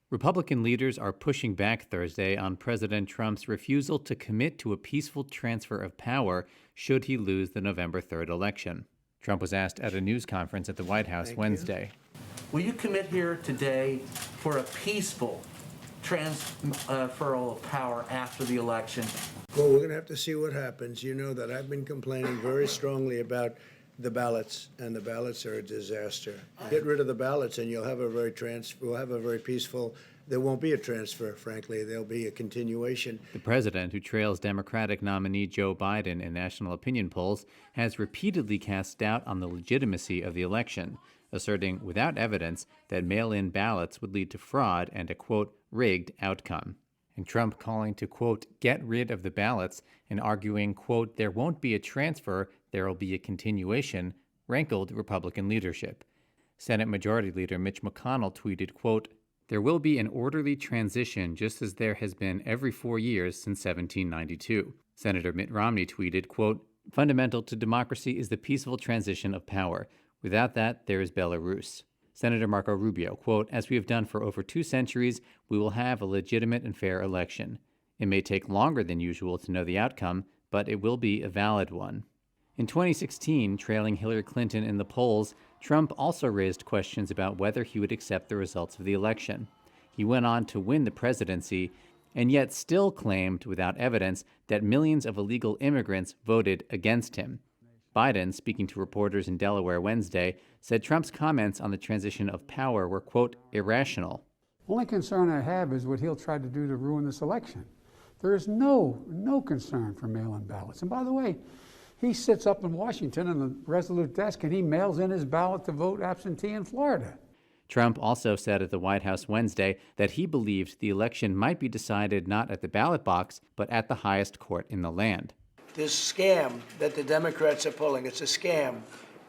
Republican leaders are pushing back Thursday on President Trump's refusal to commit to a peaceful transfer of power should he lose the November 3rd election. Trump was asked at a news conference at the White House Wednesday. Will you commit here today for a peaceful transferal of power after the election? Well, we're going to have to see what happens. You know that I've been complaining very strongly about the ballots, and the ballots are a disaster. Get rid of the ballots, and you'll have a very peaceful. There won't be a transfer, frankly. There'll be a continuation. The president, who trails Democratic nominee Joe Biden in national opinion polls, has repeatedly cast doubt on the legitimacy of the election, asserting without evidence that mail-in ballots would lead to fraud and a, quote, rigged outcome. And Trump calling to, quote, get rid of the ballots and arguing, quote, there won't be a transfer, there'll be a continuation, rankled Republican leadership. Senate Majority Leader Mitch McConnell tweeted, quote, there will be an orderly transition just as there has been every 4 years since 1792. Senator Mitt Romney tweeted, quote, fundamental to democracy is the peaceful transition of power. Without that, there is Belarus. Senator Marco Rubio, quote, as we have done for over 2 centuries, we will have a legitimate and fair election. It may take longer than usual to know the outcome, but it will be a valid one. In 2016, trailing Hillary Clinton in the polls, Trump also raised questions about whether he would accept the results of the election. He went on to win the presidency, and yet still claimed without evidence that millions of illegal immigrants voted against him. Biden, speaking to reporters in Delaware Wednesday, said Trump's comments on the transition of power were, quote, irrational. Only concern I have is what he'll try to do to ruin this election. There is no concern for mail-in ballots. And by the way, he sits up in Washington in the Resolute desk and he mails in his ballot to vote absentee in Florida. Trump also said at the White House Wednesday that he believed the election might be decided not at the ballot box, but at the highest court in the land. This scam that the Democrats are pulling, it's a scam.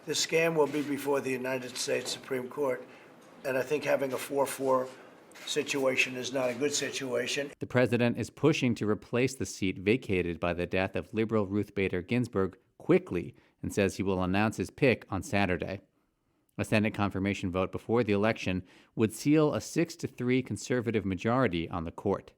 The scam will be before the United States Supreme Court. And I think having a 4-4 situation is not a good situation. The president is pushing to replace the seat vacated by the death of liberal Ruth Bader Ginsburg quickly and says he will announce his pick on Saturday. A Senate confirmation vote before the election would seal a 6-3 conservative majority on the court.